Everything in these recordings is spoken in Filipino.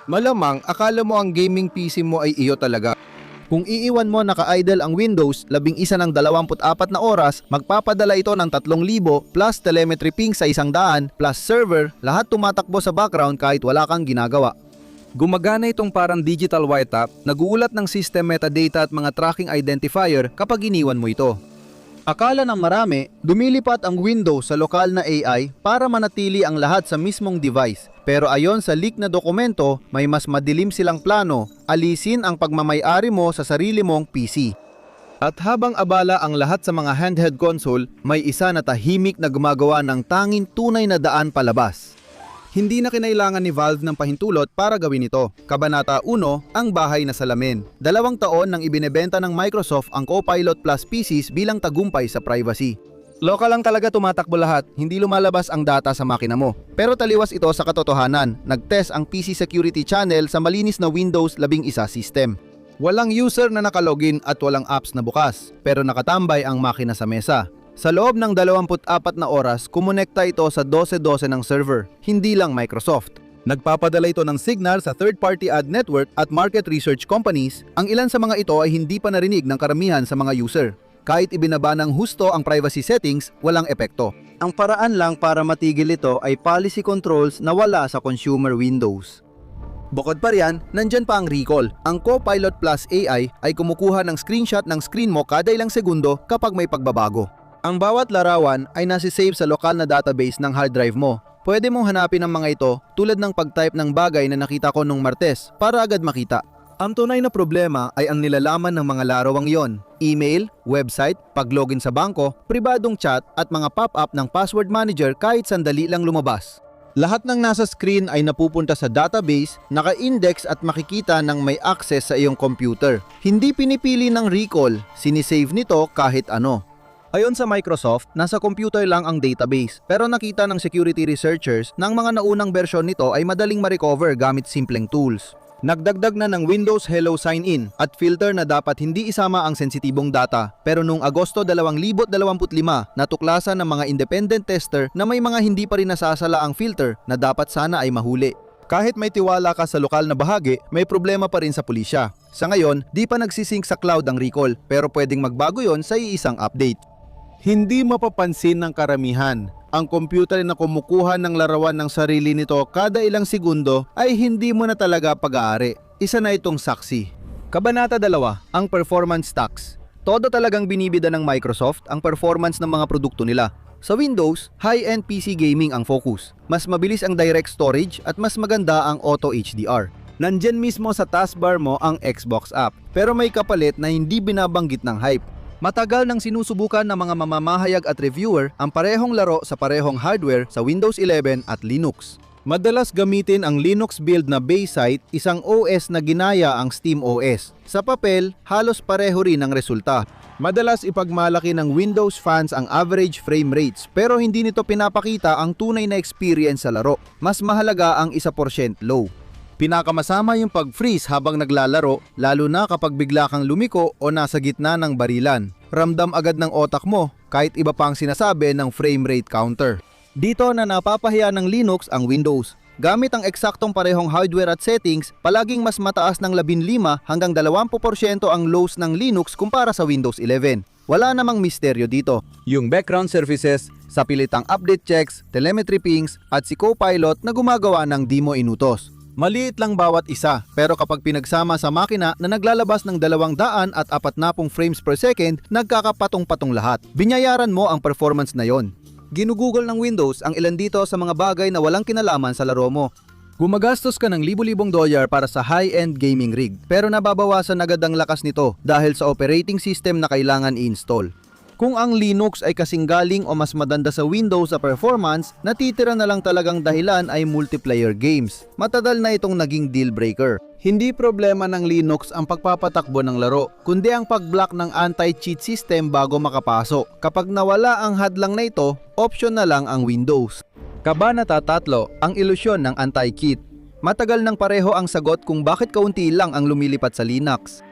Malamang akala mo ang gaming PC mo ay iyo talaga. Kung iiwan mo naka-idle ang Windows, 11 ng 24 na oras, magpapadala ito ng 3,000 plus telemetry ping sa 100 plus server, lahat tumatakbo sa background kahit wala kang ginagawa. Gumagana itong parang digital wiretap, naguulat ng system metadata at mga tracking identifier kapag iniwan mo ito. Akala ng marami, dumilipat ang Windows sa lokal na AI para manatili ang lahat sa mismong device. Pero ayon sa leak na dokumento, may mas madilim silang plano, alisin ang pagmamay-ari mo sa sarili mong PC. At habang abala ang lahat sa mga handheld console, may isa na tahimik na gumagawa ng tanging tunay na daan palabas. Hindi na kinailangan ni Valve ng pahintulot para gawin ito. Kabanata 1, ang bahay na salamin. 2 taon nang ibinebenta ng Microsoft ang Copilot Plus PCs bilang tagumpay sa privacy. Local lang talaga tumatakbo lahat, hindi lumalabas ang data sa makina mo. Pero taliwas ito sa katotohanan, nag-test ang PC Security Channel sa malinis na Windows 11 system. Walang user na nakalogin at walang apps na bukas, pero nakatambay ang makina sa mesa. Sa loob ng 24 na oras, kumonekta ito sa 12-12 ng server, hindi lang Microsoft. Nagpapadala ito ng signal sa third-party ad network at market research companies, ang ilan sa mga ito ay hindi pa narinig ng karamihan sa mga user. Kahit ibinaba ng husto ang privacy settings, walang epekto. Ang paraan lang para matigil ito ay policy controls na wala sa consumer Windows. Bukod pa riyan, nandyan pa ang recall. Ang Copilot Plus AI ay kumukuha ng screenshot ng screen mo kada ilang segundo kapag may pagbabago. Ang bawat larawan ay nasi-save sa lokal na database ng hard drive mo. Pwede mong hanapin ang mga ito tulad ng pag-type ng bagay na nakita ko nung Martes para agad makita. Ang tunay na problema ay ang nilalaman ng mga larawang yon. Email, website, pag-login sa bangko, pribadong chat at mga pop-up ng password manager kahit sandali lang lumabas. Lahat ng nasa screen ay napupunta sa database, naka-index at makikita ng may access sa iyong computer. Hindi pinipili ng recall, sinisave nito kahit ano. Ayon sa Microsoft, nasa computer lang ang database, pero nakita ng security researchers na ang mga naunang bersyon nito ay madaling ma-recover gamit simpleng tools. Nagdagdag na ng Windows Hello Sign-in at filter na dapat hindi isama ang sensitibong data, pero noong Agosto 2025, natuklasan ng mga independent tester na may mga hindi pa rin nasasala ang filter na dapat sana ay mahuli. Kahit may tiwala ka sa lokal na bahagi, may problema pa rin sa pulisya. Sa ngayon, di pa nagsisync sa cloud ang recall, pero pwedeng magbago yon sa iisang update. Hindi mapapansin ng karamihan. Ang computer na kumukuha ng larawan ng sarili nito kada ilang segundo ay hindi mo na talaga pag-aari. Isa na itong saksi. Kabanata 2, ang performance stacks. Todo talagang binibida ng Microsoft ang performance ng mga produkto nila. Sa Windows, high-end PC gaming ang focus. Mas mabilis ang direct storage at mas maganda ang auto HDR. Nandyan mismo sa taskbar mo ang Xbox app, pero may kapalit na hindi binabanggit ng hype. Matagal nang sinusubukan ng mga mamamahayag at reviewer ang parehong laro sa parehong hardware sa Windows 11 at Linux. Madalas gamitin ang Linux build na base site, isang OS na ginaya ang Steam OS. Sa papel, halos pareho rin ang resulta. Madalas ipagmalaki ng Windows fans ang average frame rates, pero hindi nito pinapakita ang tunay na experience sa laro. Mas mahalaga ang 1% low. Pinakamasama yung pag-freeze habang naglalaro, lalo na kapag bigla kang lumiko o nasa gitna ng barilan. Ramdam agad ng otak mo, kahit iba pang sinasabi ng frame rate counter. Dito na napapahiya ng Linux ang Windows. Gamit ang eksaktong parehong hardware at settings, palaging mas mataas ng 15 hanggang 20% ang lows ng Linux kumpara sa Windows 11. Wala namang misteryo dito. Yung background services, sapilitang update checks, telemetry pings, at si Copilot na gumagawa ng di mo inutos. Maliit lang bawat isa, pero kapag pinagsama sa makina na naglalabas ng 200 at 40 frames per second, nagkakapatong-patong lahat. Binyayaran mo ang performance na yon. Ginugugol ng Windows ang ilan dito sa mga bagay na walang kinalaman sa laro mo. Gumagastos ka ng libo-libong dolyar para sa high-end gaming rig, pero nababawasan agad ang lakas nito dahil sa operating system na kailangan i-install. Kung ang Linux ay kasing galing o mas madanda sa Windows sa performance, natitira na lang talagang dahilan ay multiplayer games. Matagal na itong naging deal breaker. Hindi problema ng Linux ang pagpapatakbo ng laro, kundi ang pag-block ng anti-cheat system bago makapasok. Kapag nawala ang hadlang na ito, option na lang ang Windows. Kabanata 3, ang ilusyon ng anti-cheat. Matagal nang pareho ang sagot kung bakit kaunti lang ang lumilipat sa Linux.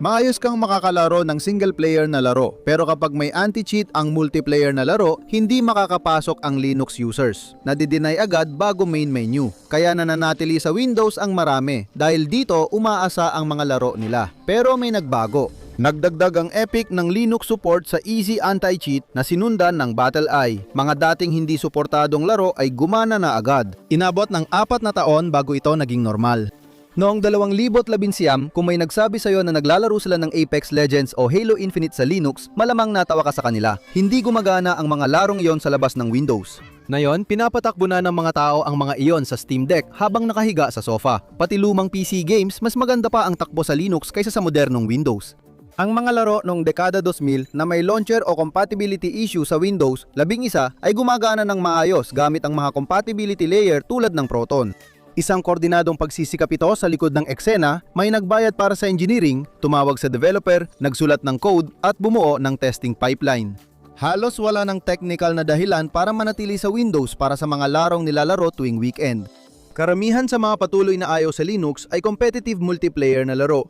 Maayos kang makakalaro ng single player na laro, pero kapag may anti-cheat ang multiplayer na laro, hindi makakapasok ang Linux users. Nadi-deny agad bago main menu. Kaya nananatili sa Windows ang marami dahil dito umaasa ang mga laro nila. Pero may nagbago. Nagdagdag ang Epic ng Linux support sa Easy Anti-Cheat na sinundan ng BattleEye. Mga dating hindi suportadong laro ay gumana na agad. Inabot ng 4 na taon bago ito naging normal. Noong 2011, kung may nagsabi sa'yo na naglalaro sila ng Apex Legends o Halo Infinite sa Linux, malamang natawa ka sa kanila. Hindi gumagana ang mga larong iyon sa labas ng Windows. Ngayon, pinapatakbo na ng mga tao ang mga iyon sa Steam Deck habang nakahiga sa sofa. Pati lumang PC games, mas maganda pa ang takbo sa Linux kaysa sa modernong Windows. Ang mga laro noong dekada 2000 na may launcher o compatibility issue sa Windows 11 ay gumagana ng maayos gamit ang mga compatibility layer tulad ng Proton. Isang koordinadong pagsisikap ito sa likod ng eksena, may nagbayad para sa engineering, tumawag sa developer, nagsulat ng code at bumuo ng testing pipeline. Halos wala ng technical na dahilan para manatili sa Windows para sa mga larong nilalaro tuwing weekend. Karamihan sa mga patuloy na ayaw sa Linux ay competitive multiplayer na laro.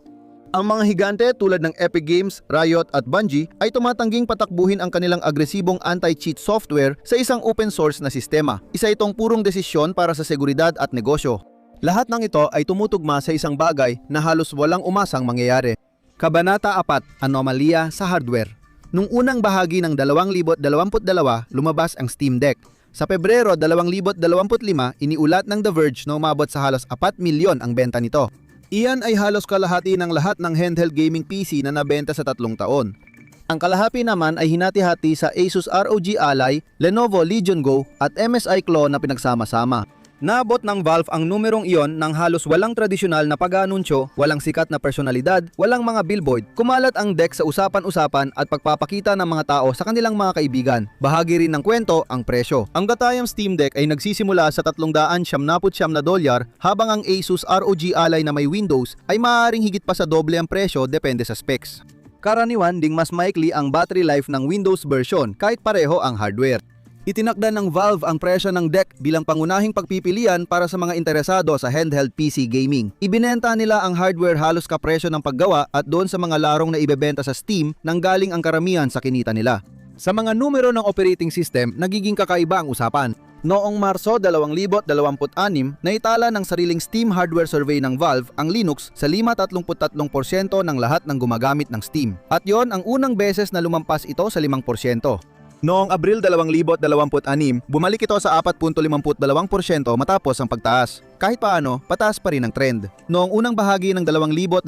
Ang mga higante tulad ng Epic Games, Riot at Bungie ay tumatangging patakbuhin ang kanilang agresibong anti-cheat software sa isang open source na sistema. Isa itong purong desisyon para sa seguridad at negosyo. Lahat ng ito ay tumutugma sa isang bagay na halos walang umasang mangyayari. Kabanata 4, Anomalya sa Hardware. Nung unang bahagi ng 2022, lumabas ang Steam Deck. Sa Pebrero 2025, iniulat ng The Verge na umabot sa halos 4 milyon ang benta nito. Iyan ay halos kalahati ng lahat ng handheld gaming PC na nabenta sa 3 taon. Ang kalahati naman ay hinati-hati sa Asus ROG Ally, Lenovo Legion Go at MSI Claw na pinagsama-sama. Naabot ng Valve ang numerong iyon ng halos walang tradisyonal na pag-aanunsyo, walang sikat na personalidad, walang mga billboard. Kumalat ang deck sa usapan-usapan at pagpapakita ng mga tao sa kanilang mga kaibigan. Bahagi rin ng kwento ang presyo. Ang gatayang Steam Deck ay nagsisimula sa $399 habang ang Asus ROG Ally na may Windows ay maaaring higit pa sa doble ang presyo depende sa specs. Karaniwan ding mas maikli ang battery life ng Windows version kahit pareho ang hardware. Itinakda ng Valve ang presyo ng deck bilang pangunahing pagpipilian para sa mga interesado sa handheld PC gaming. Ibinenta nila ang hardware halos kapresyo ng paggawa at doon sa mga larong na ibebenta sa Steam nang galing ang karamihan sa kinita nila. Sa mga numero ng operating system, nagiging kakaiba ang usapan. Noong Marso 2026, naitala ng sariling Steam hardware survey ng Valve ang Linux sa 5.33% ng lahat ng gumagamit ng Steam. At yon ang unang beses na lumampas ito sa 5%. Noong Abril 2026, bumalik ito sa 4.52% matapos ang pagtaas. Kahit paano, pataas pa rin ang trend. Noong unang bahagi ng 2024,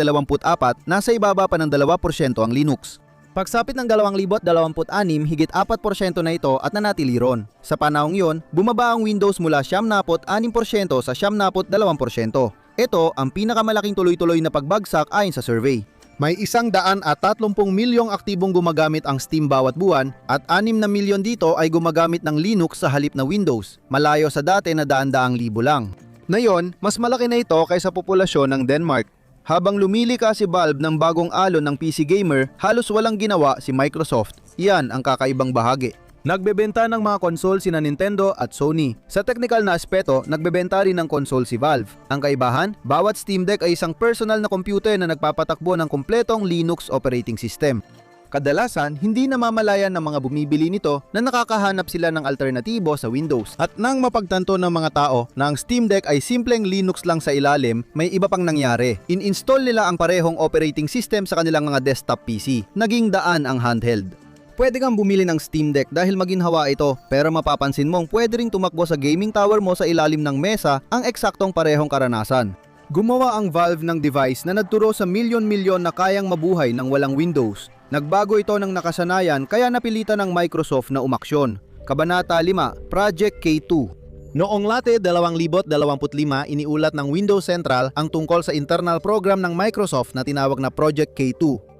nasa ibaba pa ng 2% ang Linux. Pagsapit ng 2026, higit 4% na ito at nanatili ron. Sa panahong yon, bumaba ang Windows mula 76% sa 72%. Ito ang pinakamalaking tuloy-tuloy na pagbagsak ayon sa survey. May 130 milyong aktibong gumagamit ang Steam bawat buwan at 6 na milyon dito ay gumagamit ng Linux sa halip na Windows, malayo sa dati na daan-daang libo lang. Ngayon, mas malaki na ito kaysa populasyon ng Denmark. Habang lumilika si Valve ng bagong alon ng PC gamer, halos walang ginawa si Microsoft. Iyan ang kakaibang bahagi. Nagbebenta ng mga console sina Nintendo at Sony. Sa technical na aspeto, nagbebenta rin ng console si Valve. Ang kaibahan, bawat Steam Deck ay isang personal na computer na nagpapatakbo ng kumpletong Linux operating system. Kadalasan, hindi namamalayan ng mga bumibili nito na nakakahanap sila ng alternatibo sa Windows. At nang mapagtanto ng mga tao na ang Steam Deck ay simpleng Linux lang sa ilalim, may iba pang nangyari. In-install nila ang parehong operating system sa kanilang mga desktop PC. Naging daan ang handheld. Pwede kang bumili ng Steam Deck dahil maginhawa ito, pero mapapansin mong pwede ring tumakbo sa gaming tower mo sa ilalim ng mesa ang eksaktong parehong karanasan. Gumawa ang Valve ng device na nagturo sa milyon-milyon na kayang mabuhay ng walang Windows. Nagbago ito ng nakasanayan kaya napilitan ng Microsoft na umaksyon. Kabanata 5, Project K2. Noong late 2025, iniulat ng Windows Central ang tungkol sa internal program ng Microsoft na tinawag na Project K2.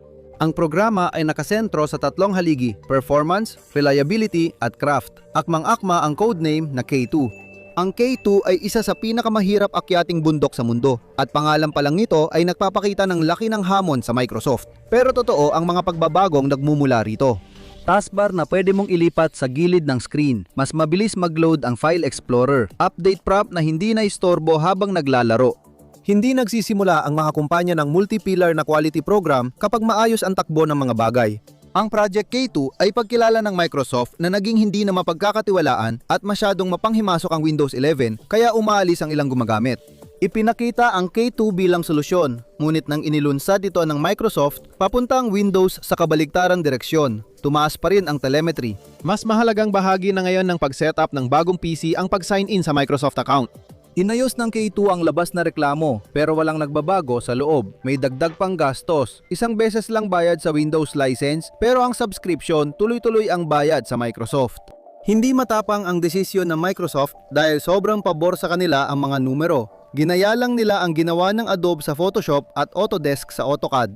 Ang programa ay nakasentro sa 3 haligi, performance, reliability at craft. Akmang-akma ang codename na K2. Ang K2 ay isa sa pinakamahirap akyating bundok sa mundo at pangalan pa lang nito ay nagpapakita ng laki ng hamon sa Microsoft. Pero totoo ang mga pagbabagong nagmumula rito. Taskbar na pwede mong ilipat sa gilid ng screen, mas mabilis mag-load ang File Explorer, update prompt na hindi na istorbo habang naglalaro. Hindi nagsisimula ang mga kumpanya ng multi-pillar na quality program kapag maayos ang takbo ng mga bagay. Ang Project K2 ay pagkilala ng Microsoft na naging hindi na mapagkakatiwalaan at masyadong mapanghimasok ang Windows 11 kaya umaalis ang ilang gumagamit. Ipinakita ang K2 bilang solusyon, ngunit nang inilunsad ito ng Microsoft, papunta ang Windows sa kabaligtarang direksyon. Tumaas pa rin ang telemetry. Mas mahalagang bahagi na ngayon ng pag-setup ng bagong PC ang pag-sign in sa Microsoft account. Inayos ng K2 ang labas na reklamo pero walang nagbabago sa loob. May dagdag pang gastos. Isang beses lang bayad sa Windows license pero ang subscription tuloy-tuloy ang bayad sa Microsoft. Hindi matapang ang desisyon ng Microsoft dahil sobrang pabor sa kanila ang mga numero. Ginaya lang nila ang ginawa ng Adobe sa Photoshop at Autodesk sa AutoCAD.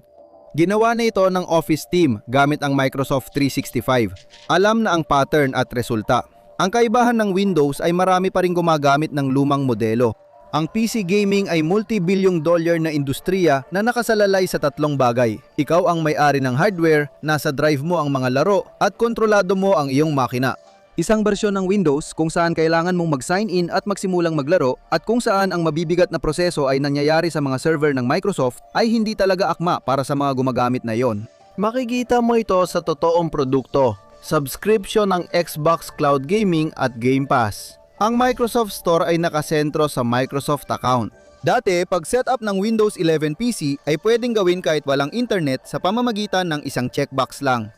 Ginawa na ito ng Office team gamit ang Microsoft 365. Alam na ang pattern at resulta. Ang kaibahan ng Windows ay marami pa ring gumagamit ng lumang modelo. Ang PC gaming ay multi-bilyong dollar na industriya na nakasalalay sa tatlong bagay. Ikaw ang may-ari ng hardware, nasa drive mo ang mga laro, at kontrolado mo ang iyong makina. Isang bersyon ng Windows kung saan kailangan mong mag-sign in at magsimulang maglaro at kung saan ang mabibigat na proseso ay nangyayari sa mga server ng Microsoft ay hindi talaga akma para sa mga gumagamit na iyon. Makikita mo ito sa totoong produkto. Subscription ng Xbox Cloud Gaming at Game Pass. Ang Microsoft Store ay nakasentro sa Microsoft account. Dati, pag setup ng Windows 11 PC ay pwedeng gawin kahit walang internet sa pamamagitan ng isang checkbox lang.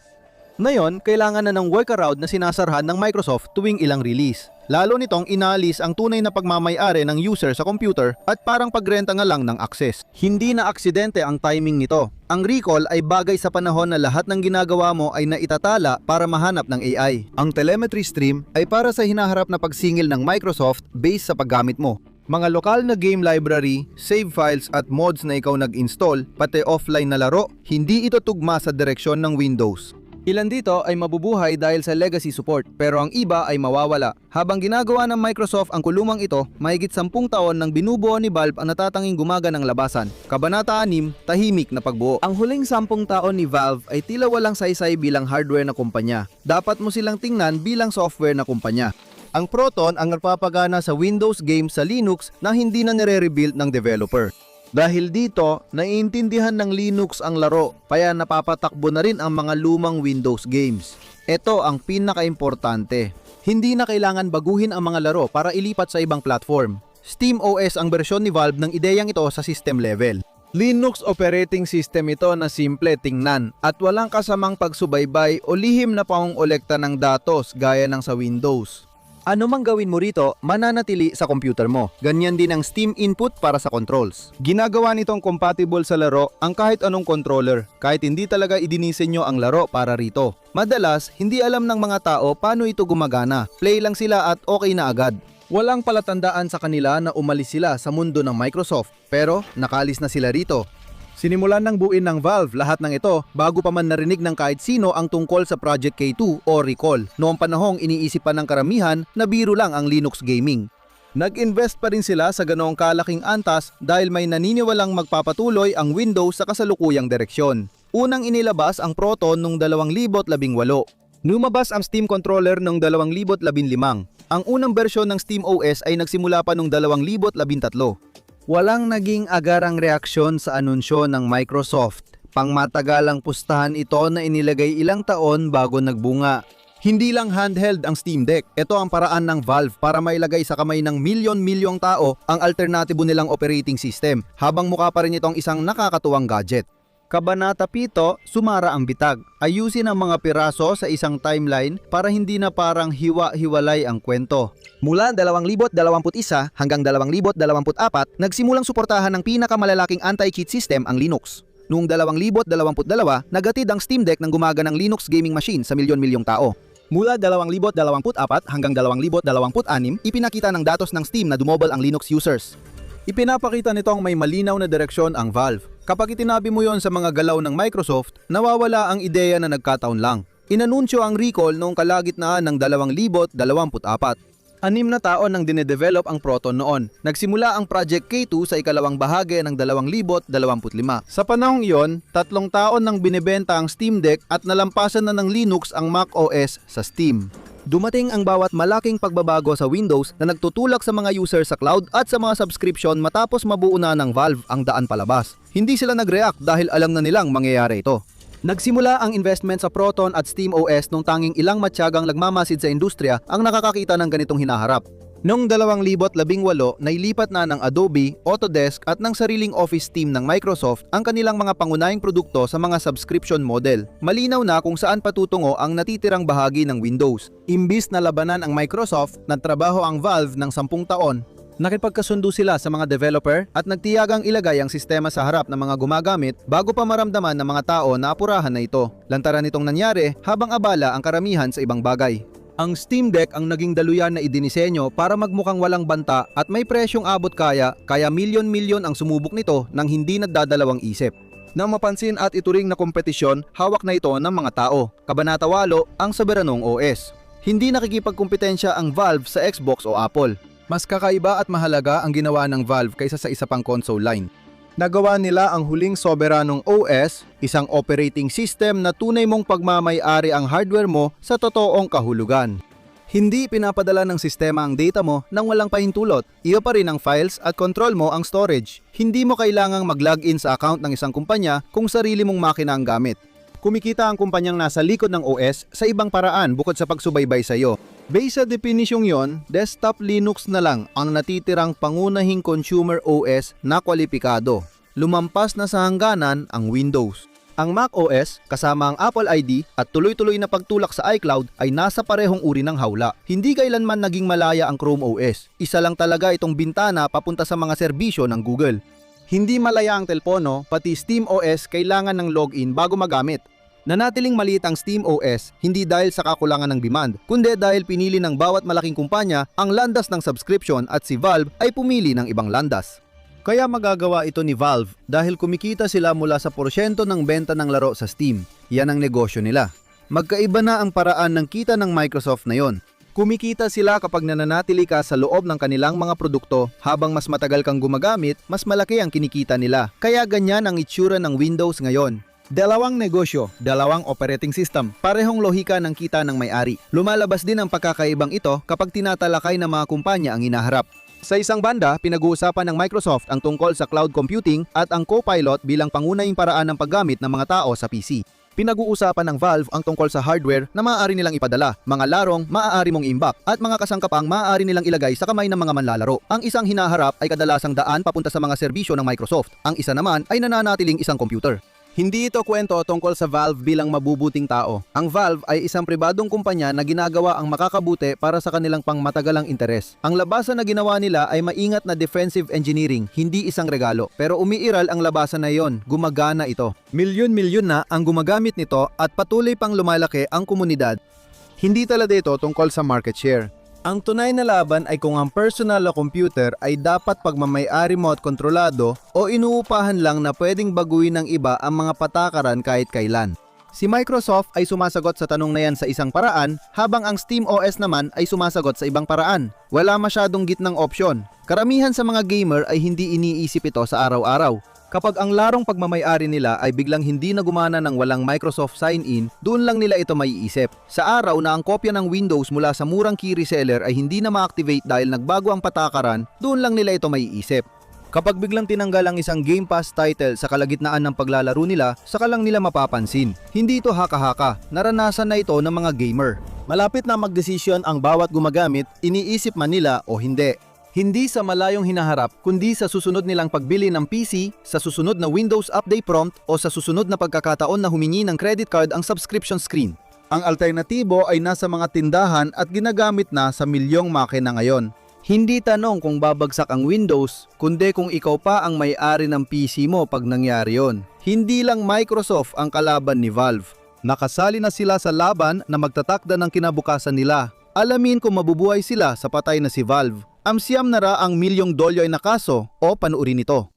Ngayon, kailangan na ng workaround na sinasarhan ng Microsoft tuwing ilang release. Lalo nitong inalis ang tunay na pagmamay-ari ng user sa computer at parang pagrenta nga lang ng access. Hindi na aksidente ang timing nito. Ang recall ay bagay sa panahon na lahat ng ginagawa mo ay naitatala para mahanap ng AI. Ang telemetry stream ay para sa hinaharap na pagsingil ng Microsoft based sa paggamit mo. Mga lokal na game library, save files at mods na ikaw nag-install, pati offline na laro, hindi ito tugma sa direksyon ng Windows. Ilan dito ay mabubuhay dahil sa legacy support pero ang iba ay mawawala. Habang ginagawa ng Microsoft ang kulumang ito, mahigit 10 taon nang binubuo ni Valve ang natatanging gumaganang labasan. Kabanata 6, tahimik na pagbuo. Ang huling 10 taon ni Valve ay tila walang saysay bilang hardware na kumpanya. Dapat mo silang tingnan bilang software na kumpanya. Ang Proton ang nagpapagana sa Windows games sa Linux na hindi na nire-rebuild ng developer. Dahil dito, naiintindihan ng Linux ang laro, kaya napapatakbo na rin ang mga lumang Windows games. Ito ang pinaka-importante. Hindi na kailangan baguhin ang mga laro para ilipat sa ibang platform. SteamOS ang bersyon ni Valve ng ideyang ito sa system level. Linux operating system ito na simple tingnan at walang kasamang pagsubaybay o lihim na pangongolekta ng datos gaya ng sa Windows. Ano mang gawin mo rito, mananatili sa computer mo. Ganyan din ang Steam input para sa controls. Ginagawa nitong compatible sa laro ang kahit anong controller, kahit hindi talaga idinisenyo ang laro para rito. Madalas, hindi alam ng mga tao paano ito gumagana. Play lang sila at okay na agad. Walang palatandaan sa kanila na umalis sila sa mundo ng Microsoft, pero nakalis na sila rito. Sinimulan ng buuin ng Valve lahat ng ito bago pa man narinig ng kahit sino ang tungkol sa Project K2 o recall. Noong panahong iniisip pa ng karamihan na biro lang ang Linux gaming. Nag-invest pa rin sila sa ganoong kalaking antas dahil may naniniwalang magpapatuloy ang Windows sa kasalukuyang direksyon. Unang inilabas ang Proton noong 2018. Lumabas ang Steam controller noong 2015. Ang unang bersyon ng SteamOS ay nagsimula pa noong 2013. Walang naging agarang reaksyon sa anunsyo ng Microsoft. Pangmatagalang pustahan ito na inilagay ilang taon bago nagbunga. Hindi lang handheld ang Steam Deck. Ito ang paraan ng Valve para mailagay sa kamay ng milyon-milyong tao ang alternatibo nilang operating system, habang mukha pa rin itong isang nakakatuwang gadget. Kabanata 7, sumara ang bitag. Ayusin ang mga piraso sa isang timeline para hindi na parang hiwa-hiwalay ang kwento. Mula 2021 hanggang 2024, nagsimulang suportahan ng pinakamalalaking anti-cheat system ang Linux. Noong 2022, nagatid ang Steam Deck ng gumaganang Linux gaming machine sa milyon-milyong tao. Mula 2024 hanggang 2026, ipinakita ng datos ng Steam na dumobol ang Linux users. Ipinapakita nitong may malinaw na direksyon ang Valve. Kapag itinabi mo yon sa mga galaw ng Microsoft, nawawala ang ideya na nagkataon lang. Inanunsyo ang recall noong kalagitnaan ng 2024. 6 na taon nang dinedevelop ang Proton noon. Nagsimula ang Project K2 sa ikalawang bahagi ng 2025. Sa panahong iyon, 3 taon nang binebenta ang Steam Deck at nalampasan na ng Linux ang Mac OS sa Steam. Dumating ang bawat malaking pagbabago sa Windows na nagtutulak sa mga user sa cloud at sa mga subscription matapos mabuo na ng Valve ang daan palabas. Hindi sila nag-react dahil alam na nilang mangyayari ito. Nagsimula ang investment sa Proton at SteamOS nung tanging ilang matyagang nagmamasid sa industriya ang nakakakita ng ganitong hinaharap. Noong 2018, nailipat na ng Adobe, Autodesk at ng sariling office team ng Microsoft ang kanilang mga pangunahing produkto sa mga subscription model. Malinaw na kung saan patutungo ang natitirang bahagi ng Windows. Imbis na labanan ang Microsoft, nagtrabaho ang Valve ng 10 taon. Nakipagkasundo sila sa mga developer at nagtiyagang ilagay ang sistema sa harap ng mga gumagamit bago pa maramdaman ng mga tao na apurahan na ito. Lantaran itong nangyari habang abala ang karamihan sa ibang bagay. Ang Steam Deck ang naging daluyan na idinisenyo para magmukhang walang banta at may presyong abot kaya milyon-milyon ang sumubok nito nang hindi nagdadalawang isip. Nang mapansin at ituring na kompetisyon, hawak na ito ng mga tao. Kabanata 8, ang soberanong OS. Hindi nakikipagkumpetensya ang Valve sa Xbox o Apple. Mas kakaiba at mahalaga ang ginawa ng Valve kaysa sa isa pang console line. Nagawa nila ang huling soberanong OS, isang operating system na tunay mong pagmamay-ari ang hardware mo sa totoong kahulugan. Hindi pinapadala ng sistema ang data mo nang walang pahintulot. Iyo pa rin ang files at control mo ang storage. Hindi mo kailangang mag-login sa account ng isang kumpanya kung sarili mong makina ang gamit. Kumikita ang kumpanyang nasa likod ng OS sa ibang paraan bukod sa pagsubaybay sa iyo. Based sa definisyong yon, desktop Linux na lang ang natitirang pangunahing consumer OS na kwalipikado. Lumampas na sa hangganan ang Windows. Ang Mac OS, kasama ang Apple ID at tuloy-tuloy na pagtulak sa iCloud ay nasa parehong uri ng hawla. Hindi kailanman naging malaya ang Chrome OS. Isa lang talaga itong bintana papunta sa mga serbisyo ng Google. Hindi malaya ang telepono, pati SteamOS kailangan ng login bago magamit. Nanatiling maliit ang SteamOS hindi dahil sa kakulangan ng demand, kundi dahil pinili ng bawat malaking kumpanya ang landas ng subscription at si Valve ay pumili ng ibang landas. Kaya magagawa ito ni Valve dahil kumikita sila mula sa porsyento ng benta ng laro sa Steam. Yan ang negosyo nila. Magkaiba na ang paraan ng kita ng Microsoft na yon. Kumikita sila kapag nananatili ka sa loob ng kanilang mga produkto habang mas matagal kang gumagamit, mas malaki ang kinikita nila. Kaya ganyan ang itsura ng Windows ngayon. Dalawang negosyo, dalawang operating system, parehong lohika ng kita ng may-ari. Lumalabas din ang pagkakaibang ito kapag tinatalakay ng mga kumpanya ang hinaharap. Sa isang banda, pinag-uusapan ng Microsoft ang tungkol sa cloud computing at ang Copilot bilang pangunahing paraan ng paggamit ng mga tao sa PC. Pinag-uusapan ng Valve ang tungkol sa hardware na maaari nilang ipadala, mga larong maaari mong imbak, at mga kasangkapang maaari nilang ilagay sa kamay ng mga manlalaro. Ang isang hinaharap ay kadalasang daan papunta sa mga serbisyo ng Microsoft. Ang isa naman ay nananatiling isang computer. Hindi ito kwento tungkol sa Valve bilang mabubuting tao. Ang Valve ay isang pribadong kumpanya na ginagawa ang makakabuti para sa kanilang pangmatagalang interes. Ang labasan na ginawa nila ay maingat na defensive engineering, hindi isang regalo. Pero umiiral ang labasan na iyon, gumagana ito. Milyon-milyon na ang gumagamit nito at patuloy pang lumalaki ang komunidad. Hindi talaga ito tungkol sa market share. Ang tunay na laban ay kung ang personal na computer ay dapat pagmamay-ari mo at kontrolado o inuupahan lang na pwedeng baguhin ng iba ang mga patakaran kahit kailan. Si Microsoft ay sumasagot sa tanong na yan sa isang paraan habang ang SteamOS naman ay sumasagot sa ibang paraan. Wala masyadong gitnang opsyon. Karamihan sa mga gamer ay hindi iniisip ito sa araw-araw. Kapag ang larong pagmamay-ari nila ay biglang hindi na gumana ng walang Microsoft sign-in, doon lang nila ito maiisip. Sa araw na ang kopya ng Windows mula sa murang key reseller ay hindi na ma-activate dahil nagbago ang patakaran, doon lang nila ito maiisip. Kapag biglang tinanggal ang isang Game Pass title sa kalagitnaan ng paglalaro nila, saka lang nila mapapansin. Hindi ito haka-haka, naranasan na ito ng mga gamer. Malapit na magdesisyon ang bawat gumagamit, iniisip man nila o hindi. Hindi sa malayong hinaharap, kundi sa susunod nilang pagbili ng PC, sa susunod na Windows Update prompt o sa susunod na pagkakataon na humingi ng credit card ang subscription screen. Ang alternatibo ay nasa mga tindahan at ginagamit na sa milyong makina ngayon. Hindi tanong kung babagsak ang Windows, kundi kung ikaw pa ang may-ari ng PC mo pag nangyari yon. Hindi lang Microsoft ang kalaban ni Valve. Nakasali na sila sa laban na magtatakda ng kinabukasan nila. Alamin kung mabubuhay sila sa patay na si Valve. Amsiyam na ra ang $1 milyong na kaso o panuurin ito.